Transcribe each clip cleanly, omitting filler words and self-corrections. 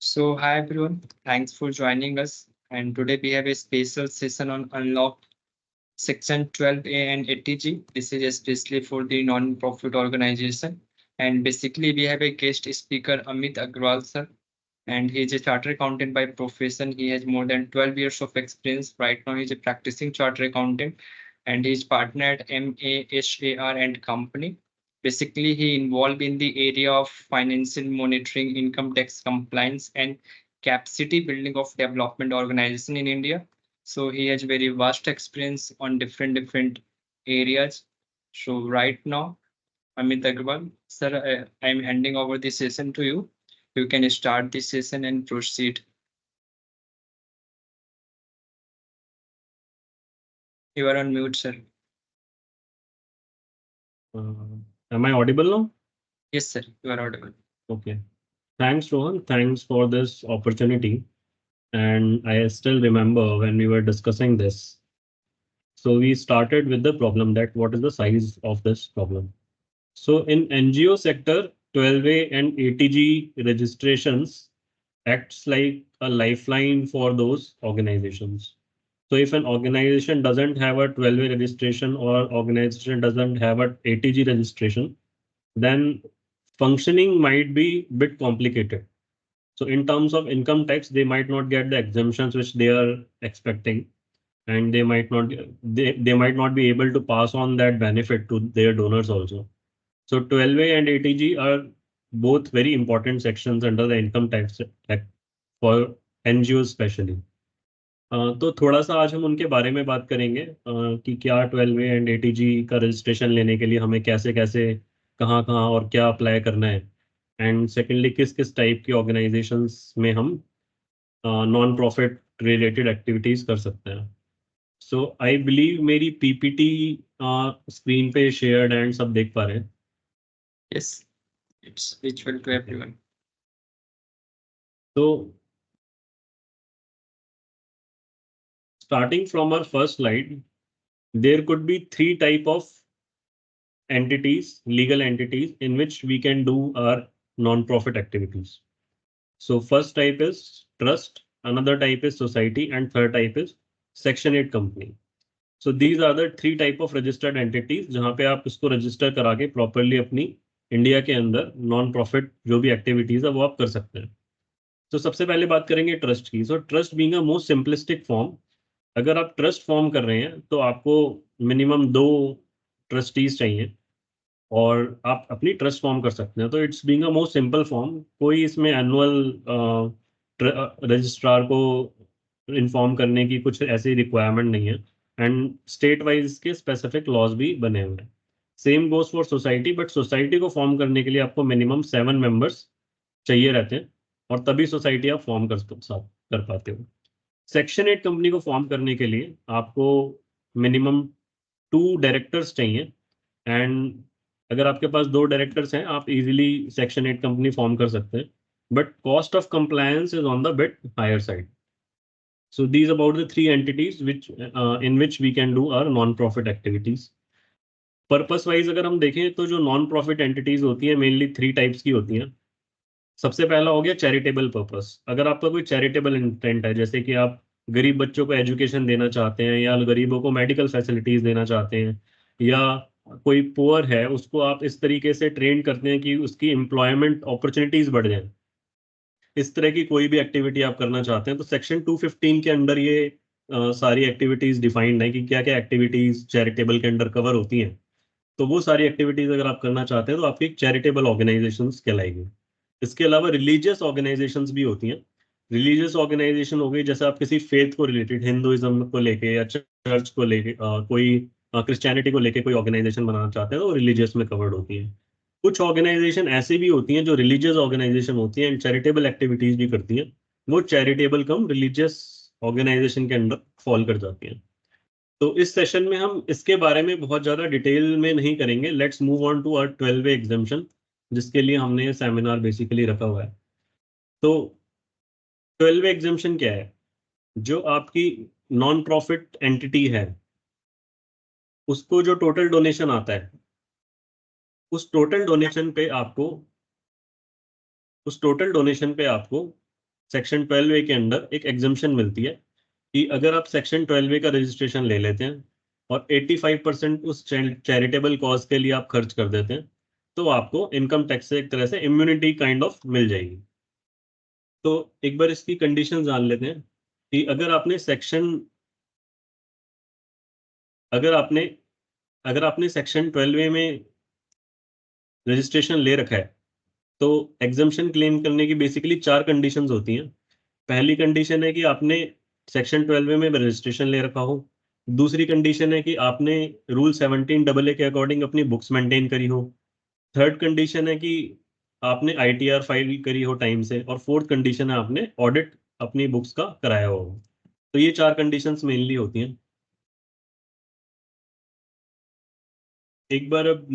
Hi everyone, thanks for joining us. And today we have a special session on Unlock Section 12A and 80G. This is especially for the non-profit organization. And basically, we have a guest speaker, Amit Agrawal sir, and he is a chartered accountant by profession. He has more than 12 years of experience. Right now, he is a practicing chartered accountant, and he is partner at MASAR and Company. Basically, he involved in the area of financial monitoring, income tax compliance, and capacity building of development organization in India. So he has very vast experience on different areas. So right now, Amit Agrawal, sir, I'm handing over the session to you. You can start the session and proceed. You are on mute, sir. Am I audible now? Yes, sir, you are audible. Okay. Thanks, Rohan. Thanks for this opportunity. And I still remember when we were discussing this. So we started with the problem that what is the size of this problem? So in NGO sector, 12A and 80G registrations acts like a lifeline for those organizations. So if an organization doesn't have a 12A registration or organization doesn't have a 80G registration, then functioning might be a bit complicated. So in terms of income tax, they might not get the exemptions which they are expecting, and they might not be able to pass on that benefit to their donors also. So 12A and 80G are both very important sections under the income tax act for NGOs especially. तो थोड़ा सा आज हम उनके बारे में बात करेंगे कि क्या 12A एंड 80G का रजिस्ट्रेशन लेने के लिए हमें कैसे कैसे कहाँ कहाँ और क्या अप्लाई करना है, एंड सेकेंडली किस किस टाइप की ऑर्गेनाइजेशंस में हम नॉन प्रॉफिट रिलेटेड एक्टिविटीज कर सकते हैं. सो आई बिलीव मेरी पीपीटी स्क्रीन पे शेयर्ड एंड सब देख पा रहे हैं. Yes, it's visual to everyone. तो starting from our first slide, there could be three type of entities, legal entities in which we can do our non-profit activities. So first type is trust, another type is society, and third type is Section 8 company. So these are the three type of registered entities जहाँ पे आप इसको register करा के properly अपनी India के अंदर non profit जो भी एक्टिविटीज है वो आप कर सकते हैं. तो सबसे पहले बात करेंगे ट्रस्ट की. So trust being a most simplistic form, अगर आप ट्रस्ट फॉर्म कर रहे हैं तो आपको मिनिमम 2 ट्रस्टीज चाहिए और आप अपनी ट्रस्ट फॉर्म कर सकते हैं. तो it's being a most simple form. कोई इसमें एनुअल रजिस्ट्रार को इन्फॉर्म करने की कुछ ऐसी रिक्वायरमेंट नहीं है, एंड स्टेट वाइज के स्पेसिफिक लॉज भी बने हुए हैं. Same goes for society, but society को फॉर्म करने के लिए आपको मिनिमम 7 मेंबर्स चाहिए रहते हैं और तभी सोसाइटी आप फॉर्म कर पाते हो. सेक्शन 8 कंपनी को फॉर्म करने के लिए आपको मिनिमम 2 डायरेक्टर्स चाहिए, एंड अगर आपके पास 2 डायरेक्टर्स हैं आप इजीली सेक्शन 8 कंपनी फॉर्म कर सकते हैं, but cost of compliance is on the bit higher side. So these about the three entities which in which we can do our non-profit activities. Purpose wise अगर हम देखें तो जो non profit entities होती हैं मेनली 3 टाइप्स की होती हैं. सबसे पहला हो गया चैरिटेबल पर्पस. अगर आपका कोई चैरिटेबल इंटेंट है, जैसे कि आप गरीब बच्चों को एजुकेशन देना चाहते हैं या गरीबों को मेडिकल फैसिलिटीज देना चाहते हैं, या कोई पुअर है उसको आप इस तरीके से ट्रेन करते हैं कि उसकी एम्प्लॉयमेंट अपॉर्चुनिटीज बढ़ जाए, इस तरह की कोई भी एक्टिविटी आप करना चाहते हैं, तो सेक्शन 215 के अंदर ये सारी एक्टिविटीज डिफाइंड है कि क्या क्या एक्टिविटीज चैरिटेबल के अंदर कवर होती हैं. तो वो सारी एक्टिविटीज अगर आप करना चाहते हैं तो आपकी चैरिटेबल ऑर्गेनाइजेशंस कहलाएगी. इसके अलावा रिलीजियस ऑर्गेनाइजेशंस भी होती हैं. रिलीजियस ऑर्गेनाइजेशन हो गई जैसे आप किसी फेथ को रिलेटेड, हिंदुइज्म को लेके या चर्च को लेके कोई क्रिश्चियनिटी को लेके कोई ऑर्गेनाइजेशन बनाना चाहते हैं तो रिलीजियस में कवर्ड होती है. कुछ ऑर्गेनाइजेशन ऐसी भी होती हैं जो रिलीजियस ऑर्गेनाइजेशन होती हैं एंड चैरिटेबल एक्टिविटीज भी करती हैं, वो चैरिटेबल कम रिलीजियस ऑर्गेनाइजेशन के अंदर फॉल कर जाती हैं. तो इस सेशन में हम इसके बारे में बहुत ज्यादा डिटेल में नहीं करेंगे. Let's move on to our 12वे एग्जाम्शन, जिसके लिए हमने ये सेमिनार बेसिकली रखा हुआ है. तो 12वे एग्जाम्शन क्या है? जो आपकी नॉन प्रॉफिट एंटिटी है उसको जो टोटल डोनेशन आता है, उस टोटल डोनेशन पे आपको सेक्शन 12A के अंडर एक एग्जम्पशन मिलती है कि अगर आप सेक्शन 12A का रजिस्ट्रेशन ले लेते हैं और 85% उस चैरिटेबल कॉज के लिए आप खर्च कर देते हैं, तो आपको इनकम टैक्स से एक तरह से इम्यूनिटी काइंड ऑफ मिल जाएगी। तो एक बार इसकी कंडीशन जान लेते हैं कि अगर आपने सेक्शन 12A में रजिस्ट्रेशन ले रखा है, तो एग्जम्पशन क्लेम करने की बेसिकली 4 कंडीशंस होती हैं। पहली कंडीशन है कि आपने सेक्शन 12A में रजिस्ट्रेशन ले रखा हो। दूसरी कंडीशन है कि आपने रूल 17AA के अकॉर्डिंग अपनी बुक्स मेंटेन करी हो। थर्ड कंडीशन है कि आपने ITR फाइल करी हो टाइम से। और फोर्थ कंडीशन है आपने ऑडिट अपनी बुक्स का कराया हो। तो ये 4 कंडीशंस मेनली होती हैं। एक बार अब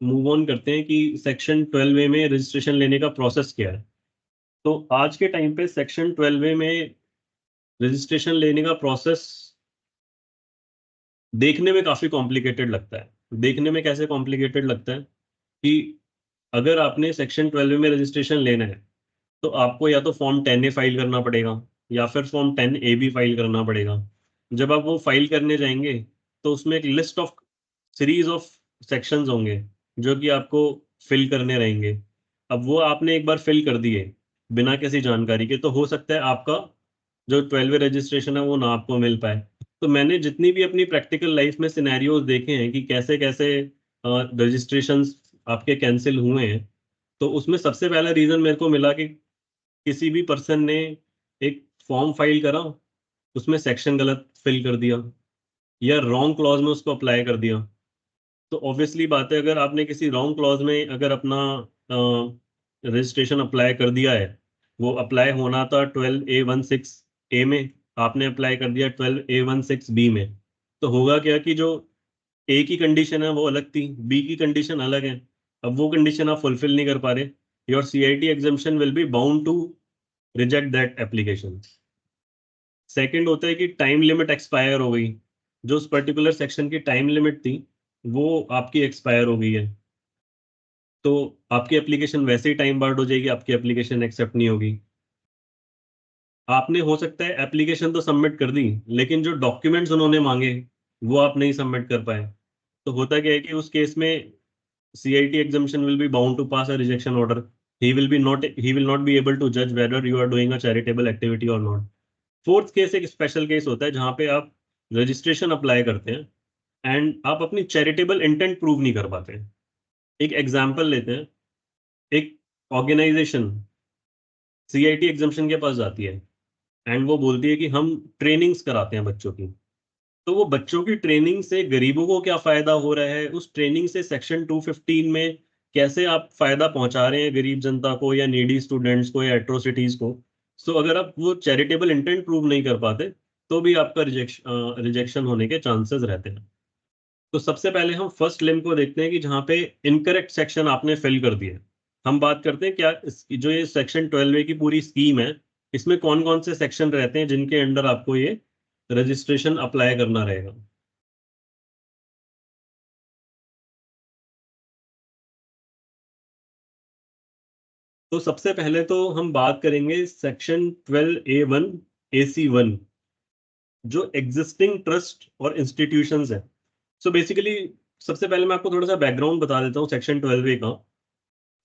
मूव ऑन करते हैं कि सेक्शन 12A में रजिस्ट्रेशन लेने का प्रोसेस क्या है। तो आज के टाइम पे सेक्शन 12A में रजिस्ट्रेशन लेने का प्रोसेस देखने में काफी कॉम्प्लिकेटेड लगता है। देखने में कैसे कॉम्प्लिकेटेड लगता है कि अगर आपने सेक्शन 12A में रजिस्ट्रेशन लेना है, तो आपको या तो फॉर्म 10A फाइल करना पड़ेगा या फिर फॉर्म 10A भी फाइल करना पड़ेगा। जब आप वो फाइल करने जाएंगे, तो उसमें एक list of series of sections होंगे जो कि आपको फिल करने रहेंगे। अब वो आपने एक बार फिल कर दिए बिना किसी जानकारी के, तो हो सकता है आपका जो 12वे रजिस्ट्रेशन है वो ना आपको मिल पाए। तो मैंने जितनी भी अपनी प्रैक्टिकल लाइफ में सिनेरियोज देखे हैं कि कैसे कैसे रजिस्ट्रेशंस आपके कैंसिल हुए हैं, तो उसमें सबसे पहला रीजन मेरे को मिला कि किसी भी पर्सन ने एक फॉर्म फाइल करा, उसमें सेक्शन गलत फिल कर दिया या रॉन्ग क्लॉज में उसको अप्लाई कर दिया। तो ऑब्वियसली बात है, अगर आपने किसी रॉन्ग क्लॉज में अगर अपना रजिस्ट्रेशन अप्लाई कर दिया है, वो अप्लाई होना था 12A16A में, आपने अप्लाई कर दिया 12A16B में, तो होगा क्या कि जो ए की कंडीशन है वो अलग थी, बी की कंडीशन अलग है। अब वो कंडीशन आप फुलफिल नहीं कर पा रहे, your CIT examination will be bound to reject that application. Second होता है कि टाइम लिमिट एक्सपायर हो गई। जो उस पर्टिकुलर सेक्शन की टाइम लिमिट थी वो आपकी एक्सपायर हो गई है, तो आपकी एप्लीकेशन वैसे ही टाइम बाउंड हो जाएगी, आपकी एप्लीकेशन एक्सेप्ट नहीं होगी। आपने हो सकता है एप्लीकेशन तो सबमिट कर दी, लेकिन जो डॉक्यूमेंट्स उन्होंने मांगे वो आप नहीं सबमिट कर पाए। तो होता क्या है कि उस केस में CIT exemption will be bound to pass a rejection order. He will not be able to judge whether you are doing a charitable activity or not. Fourth case एक स्पेशल केस होता है जहां पे आप registration apply करते हैं and आप अपनी चैरिटेबल इंटेंट प्रूव नहीं कर पाते। एक एग्जांपल लेते हैं। एक ऑर्गेनाइजेशन CIT एग्जामिशन के पास जाती है एंड वो बोलती है कि हम ट्रेनिंग्स कराते हैं बच्चों की। तो वो बच्चों की ट्रेनिंग से गरीबों को क्या फायदा हो रहा है, उस ट्रेनिंग से सेक्शन 215 में कैसे आप फायदा पहुंचा रहे हैं गरीब जनता को या नीडी स्टूडेंट्स को या एट्रोसिटीज को। सो अगर आप वो चैरिटेबल इंटेंट प्रूव नहीं कर पाते, तो भी आपका रिजेक्शन होने के चांसेस रहते हैं। तो सबसे पहले हम फर्स्ट लिंक को देखते हैं कि जहाँ पे इनकरेक्ट सेक्शन आपने फिल कर दिया। हम बात करते हैं क्या जो ये सेक्शन 12A की पूरी स्कीम है, इसमें कौन कौन से सेक्शन रहते हैं जिनके अंडर आपको ये रजिस्ट्रेशन अप्लाई करना रहेगा। तो सबसे पहले तो हम बात करेंगे सेक्शन 12A1AC1, जो एग्जिस्टिंग ट्रस्ट और इंस्टीट्यूशंस है। सो बेसिकली सबसे पहले मैं आपको थोड़ा सा बैकग्राउंड बता देता हूँ सेक्शन 12A का।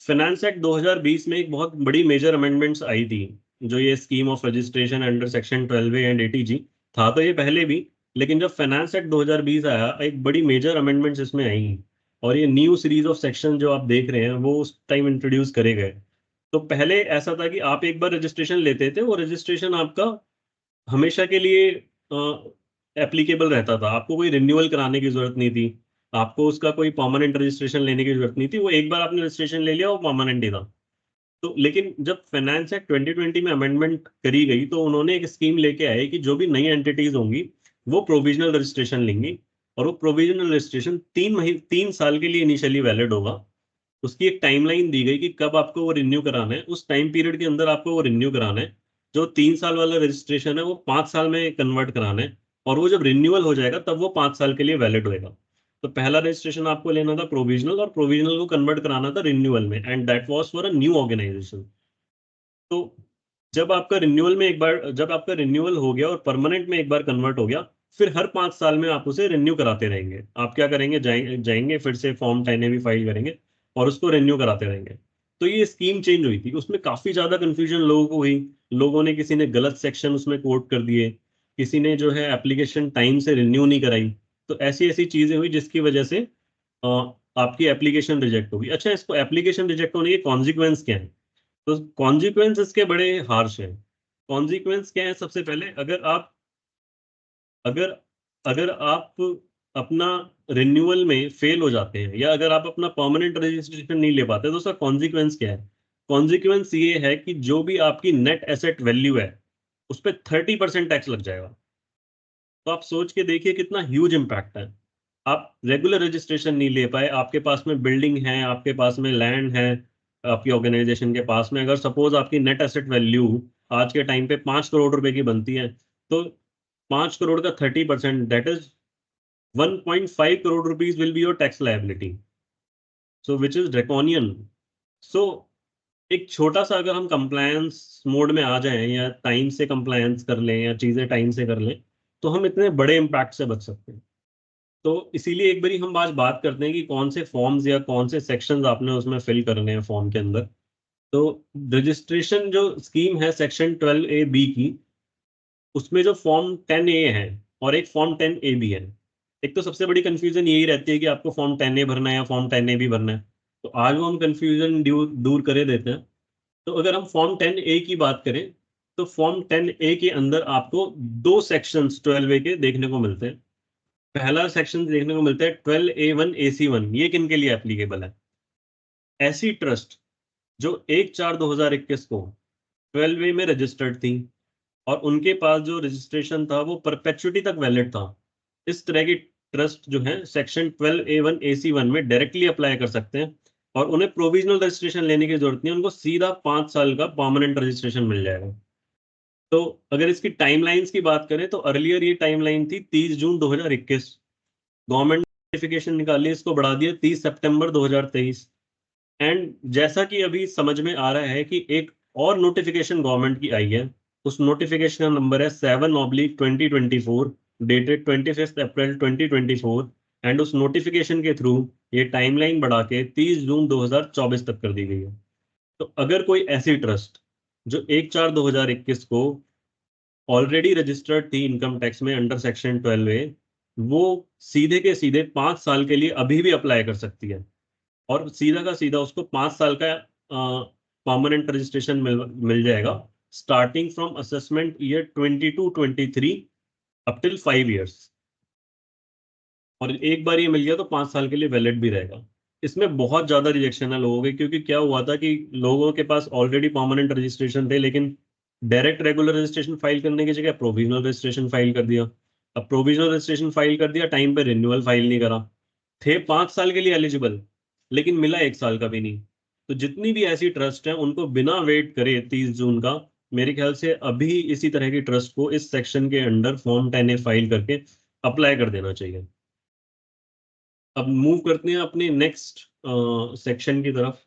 फाइनेंस एक्ट 2020 में एक बहुत बड़ी मेजर अमेंडमेंट्स आई थी, जो ये scheme of registration under section 12A and ATG था तो ये पहले भी, लेकिन जब फाइनेंस एक्ट 2020 आया, एक बड़ी मेजर अमेंडमेंट्स इसमें आई और ये न्यू सीरीज ऑफ सेक्शन जो आप देख रहे हैं वो उस टाइम इंट्रोड्यूस करे गए। तो पहले ऐसा था कि आप एक बार रजिस्ट्रेशन लेते थे, वो रजिस्ट्रेशन आपका हमेशा के लिए एप्लीकेबल रहता था, आपको कोई रिन्यूअल कराने की जरूरत नहीं थी, आपको उसका कोई परमानेंट रजिस्ट्रेशन लेने की जरूरत नहीं थी। वो एक बार आपने रजिस्ट्रेशन ले लिया वो परमानेंट ही था। तो लेकिन जब फाइनेंस एक्ट 2020 में अमेंडमेंट करी गई, तो उन्होंने एक स्कीम लेके आए कि जो भी नई एंटिटीज होंगी वो प्रोविजनल रजिस्ट्रेशन लेंगी, और वो प्रोविजनल रजिस्ट्रेशन 3 साल के लिए इनिशियली वैलिड होगा। उसकी एक टाइमलाइन दी गई कि कब आपको वो रिन्यू कराना है, उस टाइम पीरियड के अंदर आपको वो रिन्यू कराना है। जो 3 साल वाला रजिस्ट्रेशन है वो 5 साल में कन्वर्ट कराना है, और वो जब रिन्यूअल हो जाएगा तब वो 5 साल के लिए वैलिड होएगा। तो पहला रजिस्ट्रेशन आपको लेना था प्रोविजनल, और प्रोविजनल को कन्वर्ट कराना था रिन्यूअल में, and that was for a new organisation. तो जब आपका रिन्यूअल हो गया और परमानेंट में एक बार कन्वर्ट हो गया, फिर हर 5 साल में आप उसे रिन्यू कराते रहेंगे। आप क्या करेंगे, जाएंगे फिर से फॉर्म 10A भी फाइल करेंगे और उसको रिन्यू कराते रहेंगे। तो ये स्कीम चेंज हुई थी, उसमें काफी ज्यादा कंफ्यूजन लोगों को हुई। लोगों ने, किसी ने गलत सेक्शन उसमें कोट कर दिए, किसी ने जो है एप्लीकेशन टाइम से रिन्यू नहीं कराई। तो ऐसी ऐसी चीजें हुई जिसकी वजह से आपकी एप्लीकेशन रिजेक्ट होगी। अच्छा, इसको एप्लीकेशन रिजेक्ट होने के कॉन्सिक्वेंस क्या है? तो कॉन्सिक्वेंस इसके बड़े हार्श हैं। कॉन्सिक्वेंस क्या है? सबसे पहले, अगर अगर आप अपना रिन्यूअल में फेल हो जाते हैं, या अगर आप अपना परमानेंट रजिस्ट्रेशन नहीं ले पाते, तो उसका कॉन्सिक्वेंस क्या है? कॉन्सिक्वेंस ये है कि जो भी आपकी नेट एसेट वैल्यू है, उस पर 30% टैक्स लग जाएगा। तो आप सोच के देखिए कितना ह्यूज इम्पैक्ट है। आप रेगुलर रजिस्ट्रेशन नहीं ले पाए, आपके पास में बिल्डिंग है, आपके पास में लैंड है, आपकी ऑर्गेनाइजेशन के पास में, अगर सपोज आपकी नेट एसेट वैल्यू आज के टाइम पे 5 करोड़ रुपए की बनती है, तो 5 करोड़ का 30%, that is 1.5 crore rupees will be your tax liability. So which is draconian. So एक छोटा सा, अगर हम कंप्लायंस मोड में आ जाएं, या टाइम से कंप्लायंस कर लें, या चीजें टाइम से कर लें, तो हम इतने बड़े इम्पैक्ट से बच सकते हैं। तो इसीलिए एक बारी हम आज बात करते हैं कि कौन से फॉर्म्स या कौन से सेक्शंस आपने उसमें फिल करने हैं फॉर्म के अंदर। तो रजिस्ट्रेशन जो स्कीम है सेक्शन 12A(b) की, उसमें जो फॉर्म 10A है और एक फॉर्म 10A भी है। एक तो सबसे बड़ी कंफ्यूजन यही रहती है कि आपको फॉर्म 10A भरना है या फॉर्म 10A भी भरना है। तो आज वो हम कंफ्यूजन दूर करे देते हैं। तो अगर हम फॉर्म 10A की बात करें, तो फॉर्म 10A के अंदर आपको दो सेक्शंस 12A के देखने को मिलते हैं। पहला सेक्शन देखने को मिलता है 12A(1)(AC)(1). ये किन के लिए एप्लीकेबल है? ऐसी ट्रस्ट जो 1/4/2021 को 12A में रजिस्टर्ड थी, और उनके पास जो रजिस्ट्रेशन था वो परपेचुइटी तक वैलिड था। इस तरह की ट्रस्ट जो है सेक्शन 12A(1)(AC)(1) में डायरेक्टली अप्लाई कर सकते हैं, और उन्हें प्रोविजनल रजिस्ट्रेशन लेने की जरूरत नहीं है, उनको सीधा 5 साल का परमानेंट रजिस्ट्रेशन मिल जाएगा। तो अगर इसकी टाइमलाइंस की बात करें, तो अर्लियर ये टाइमलाइन थी 30 जून 2021। गवर्नमेंट नोटिफिकेशन निकाली, इसको बढ़ा दिया 30 सितंबर 2023। एंड जैसा कि अभी समझ में आ रहा है कि एक और नोटिफिकेशन गवर्नमेंट की आई है, उस नोटिफिकेशन का नंबर है 7/2024, डेटेड 25 अप्रैल 2024। एंड उस नोटिफिकेशन के थ्रू ये टाइमलाइन बढ़ा के 30 जून 2024 तक कर दी गई है। तो अगर कोई ऐसी ट्रस्ट जो 1/4/2021 को ऑलरेडी रजिस्टर्ड थी इनकम टैक्स में अंडर सेक्शन 12A, वो सीधे के सीधे 5 साल के लिए अभी भी अप्लाई कर सकती है, और सीधा का सीधा उसको 5 साल का परमानेंट रजिस्ट्रेशन मिल जाएगा, starting from assessment year 22-23 up till 5 years। और एक बार ये मिल गया तो 5 साल के लिए वैलिड भी रहेगा। इसमें बहुत ज्यादा रिजेक्शन है लोगों के, क्योंकि क्या हुआ था कि लोगों के पास ऑलरेडी परमानेंट रजिस्ट्रेशन थे, लेकिन डायरेक्ट रेगुलर रजिस्ट्रेशन फाइल करने की जगह प्रोविजनल रजिस्ट्रेशन फाइल कर दिया। अब प्रोविजनल रजिस्ट्रेशन फाइल कर दिया, टाइम पे रिन्यूअल फाइल नहीं करा, थे 5 साल के लिए एलिजिबल, लेकिन मिला 1 साल का भी नहीं। तो जितनी भी ऐसी ट्रस्ट है, उनको बिना वेट करे 30 जून का, मेरे ख्याल से अभी इसी तरह की ट्रस्ट को इस सेक्शन के अंडर फॉर्म 10A फाइल करके अप्लाई कर देना चाहिए। अब मूव करते हैं अपने नेक्स्ट सेक्शन की तरफ।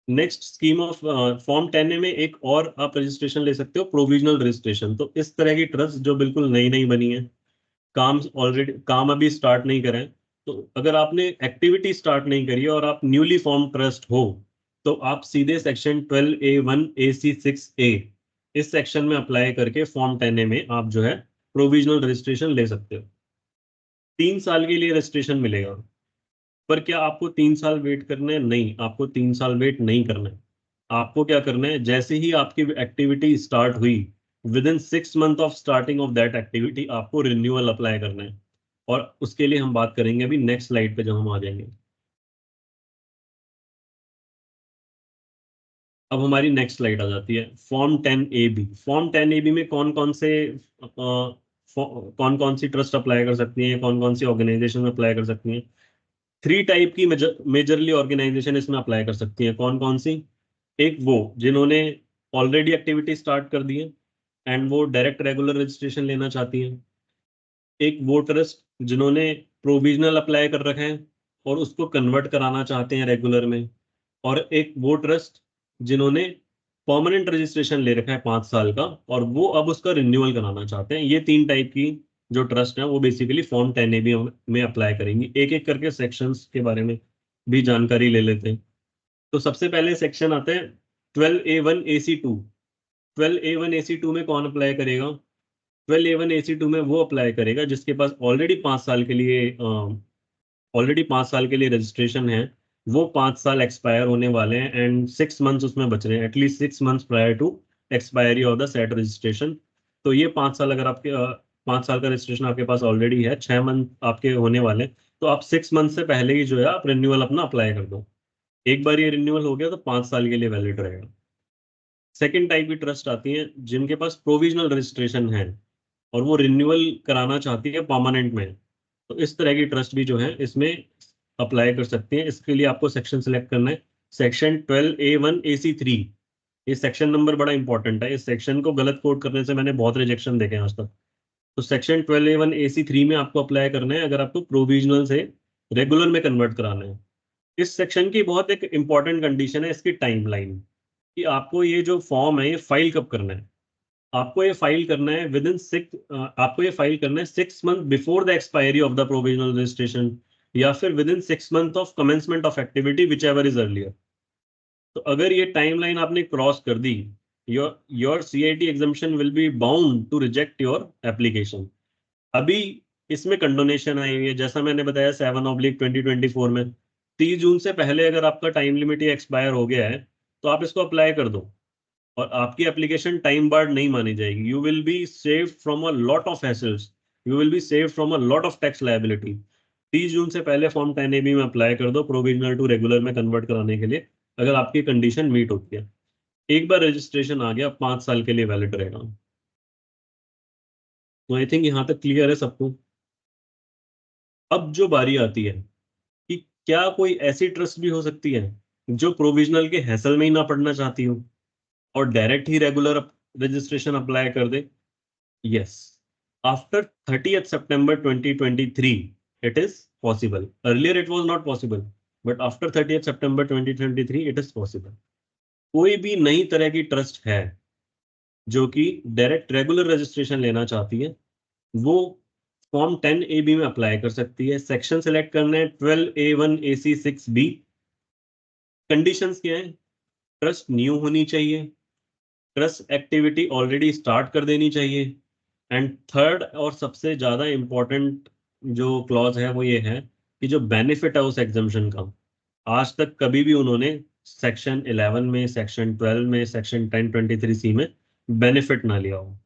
Next scheme of form 10A में एक और आप रजिस्ट्रेशन ले सकते हो, प्रोविजनल रजिस्ट्रेशन। तो इस तरह की ट्रस्ट जो बिल्कुल नई नई बनी है, काम अभी स्टार्ट नहीं करें, तो अगर आपने एक्टिविटी स्टार्ट नहीं करी है और आप न्यूली फॉर्म ट्रस्ट हो, तो आप सीधे सेक्शन 12A(1)(AC)(6)(a) इस सेक्शन में अप्लाई करके फॉर्म 10A में आप जो है प्रोविजनल रजिस्ट्रेशन ले सकते हो। 3 साल के लिए रजिस्ट्रेशन मिलेगा। पर क्या आपको 3 साल वेट करना है? नहीं, आपको 3 साल वेट नहीं करना है। आपको क्या करना है, जैसे ही आपकी एक्टिविटी स्टार्ट हुई, with in 6 month of starting of that activity आपको रिन्यूअल अप्लाई करना है। और उसके लिए हम बात करेंगे अभी नेक्स्ट स्लाइड पे जब हम आ जाएंगे। अब हमारी नेक्स्ट स्लाइड आ जाती है फॉर्म 10AB। फॉर्म 10AB में कौन कौन सी ट्रस्ट अप्लाई कर सकती हैं, कौन कौन सी ऑर्गेनाइजेशन अप्लाई कर सकती हैं? 3 टाइप की मेजरली ऑर्गेनाइजेशन इसमें अप्लाई कर सकती हैं। कौन कौन सी? एक वो जिन्होंने ऑलरेडी एक्टिविटी स्टार्ट कर दी है एंड वो डायरेक्ट रेगुलर रजिस्ट्रेशन लेना चाहती हैं। एक वो ट्रस्ट जिन्होंने प्रोविजनल अप्लाई कर रखे हैं और उसको कन्वर्ट कराना चाहते हैं रेगुलर में। और एक वो ट्रस्ट जिन्होंने परमानेंट रजिस्ट्रेशन ले रखा है 5 साल का और वो अब उसका रिन्यूअल कराना चाहते हैं। ये 3 टाइप की जो ट्रस्ट है वो बेसिकली फॉर्म 10AB में अप्लाई करेंगी। एक एक करके सेक्शंस के बारे में भी जानकारी ले लेते हैं। तो सबसे पहले सेक्शन आते हैं 12A1AC2। 12A1AC2 में कौन अप्लाई करेगा? 12A1AC2 में वो अप्लाई करेगा जिसके पास ऑलरेडी 5 साल के लिए रजिस्ट्रेशन है। वो 5 साल एक्सपायर होने वाले हैं एंड 6 मंथ्स उसमें बच रहे हैं, at least 6 months prior to expiry of the set registration. तो ये 5 साल, अगर आपके 5 साल का रजिस्ट्रेशन आपके पास ऑलरेडी है, 6 मंथ आपके होने वाले हैं, तो आप 6 मंथ से पहले ही जो है आप रिन्यूअल अपना अप्लाई कर दो। एक बार ये रिन्यूअल हो गया तो 5 साल के लिए वैलिड रहेगा। सेकेंड टाइप की ट्रस्ट आती है जिनके पास प्रोविजनल रजिस्ट्रेशन है और वो रिन्यूअल कराना चाहती है परमानेंट में। तो इस तरह की ट्रस्ट भी जो है इसमें अप्लाई कर सकते हैं। इसके लिए आपको सेक्शन सेलेक्ट करना है, सेक्शन 12A1AC3। ये सेक्शन नंबर बड़ा इंपॉर्टेंट है। इस सेक्शन को गलत कोड करने से मैंने बहुत रिजेक्शन देखे हैं आज तक। तो सेक्शन 12A1AC3 में आपको अप्लाई करना है अगर आपको प्रोविजनल से रेगुलर में कन्वर्ट कराना है। इस सेक्शन की बहुत एक इंपॉर्टेंट कंडीशन है इसकी टाइमलाइन, कि आपको ये जो फॉर्म है ये फाइल कब करना है। आपको ये फाइल करना है आपको ये फाइल करना है 6 month before the expiry of the provisional registration या फिर within 6 month of commencement of activity whichever is earlier. तो अगर ये टाइमलाइन आपने क्रॉस कर दी, your CIT examination will be bound to reject your application. अभी इसमें कंडोनेशन आई हुई है, जैसा मैंने बताया 7/2024 में 30 जून से पहले अगर आपका टाइम लिमिट ही एक्सपायर हो गया है तो आप इसको अप्लाई कर दो और आपकी एप्लीकेशन टाइम बार्ड नहीं मानी जाएगी। You will be saved from a lot of hassles, you will be saved from a lot of tax liability. 30 जून से पहले फॉर्म 10AB में अप्लाई कर दो प्रोविजनल टू रेगुलर में कन्वर्ट कराने के लिए, अगर आपकी कंडीशन मीट होती है। एक बार रजिस्ट्रेशन आ गया 5 साल के लिए वैलिड रहेगा। तो आई थिंक यहाँ तक क्लियर है सबको। अब जो बारी आती है कि क्या कोई ऐसी ट्रस्ट भी हो सकती है जो प्रोविजनल के हैसल में ही ना पढ़ना चाहती हो और डायरेक्ट ही रेगुलर रजिस्ट्रेशन अप्लाई कर दे। Yes, after 30th September 2023 it is possible. Earlier it was not possible, but after 30th September 2023 it is possible. कोई भी नई तरह की ट्रस्ट है जो कि डायरेक्ट रेगुलर रजिस्ट्रेशन लेना चाहती है, वो फॉर्म 10AB में अप्लाई कर सकती है। सेक्शन सेलेक्ट करना है 12A1AC6B। कंडीशंस क्या है? ट्रस्ट न्यू होनी चाहिए, ट्रस्ट एक्टिविटी ऑलरेडी स्टार्ट कर देनी चाहिए, एंड थर्ड और सबसे ज्यादा इंपॉर्टेंट जो क्लॉज है वो ये है कि जो बेनिफिट है उस एग्जाम्शन का आज तक कभी भी उन्होंने सेक्शन 11 में, सेक्शन 12 में, सेक्शन 1023C में बेनिफिट ना लिया हो।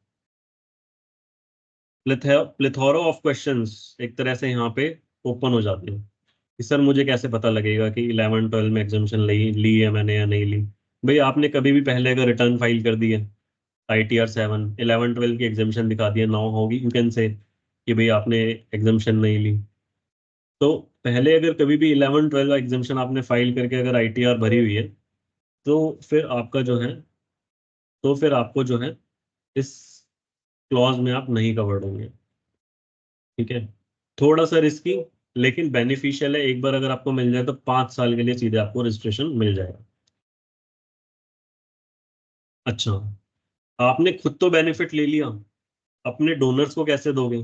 प्लेथोरा ऑफ क्वेश्चंस एक तरह से यहाँ पे ओपन हो जाते हैं कि सर मुझे कैसे पता लगेगा कि 11-12 में एग्जाम्शन ली है मैंने या नहीं ली। भाई आपने कभी भी पहले अगर रिटर्न फाइल कर दी है ITR 7, 11-12 की एग्जाम्शन दिखा दिया, नाउ होगी यू कैन से कि भाई आपने एग्जाम्शन नहीं ली। तो पहले अगर कभी भी 11-12 का एग्जाम्शन आपने फाइल करके अगर ITR भरी हुई है तो फिर आपका जो है तो फिर आपको जो है इस क्लॉज में आप नहीं कवर्ड होंगे। ठीक है, थोड़ा सा रिस्की लेकिन बेनिफिशियल है। एक बार अगर आपको मिल जाए तो 5 साल के लिए सीधे आपको रजिस्ट्रेशन मिल जाएगा। अच्छा, आपने खुद तो बेनिफिट ले लिया, अपने डोनर्स को कैसे दोगे?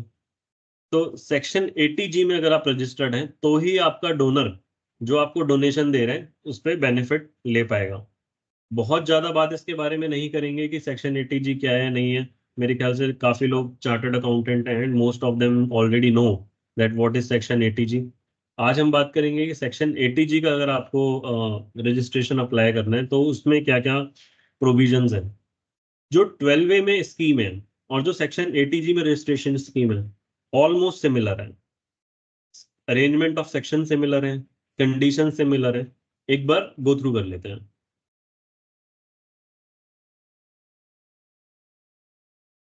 तो सेक्शन 80G में अगर आप रजिस्टर्ड हैं तो ही आपका डोनर जो आपको डोनेशन दे रहे हैं उस पर बेनिफिट ले पाएगा। बहुत ज्यादा बात इसके बारे में नहीं करेंगे कि सेक्शन 80G क्या है नहीं है। मेरे ख्याल से काफी लोग चार्टर्ड अकाउंटेंट हैं and most of them already know that what is section 80G। आज हम बात करेंगे कि सेक्शन 80G का अगर आपको रजिस्ट्रेशन अप्लाई करना है तो उसमें क्या क्या प्रोविजंस हैं। जो 12A में स्कीम है और जो सेक्शन 80G में रजिस्ट्रेशन स्कीम है ऑलमोस्ट सिमिलर है। अरेंजमेंट ऑफ सेक्शन सिमिलर है, कंडीशन सिमिलर है। एक बार गो थ्रू कर लेते हैं।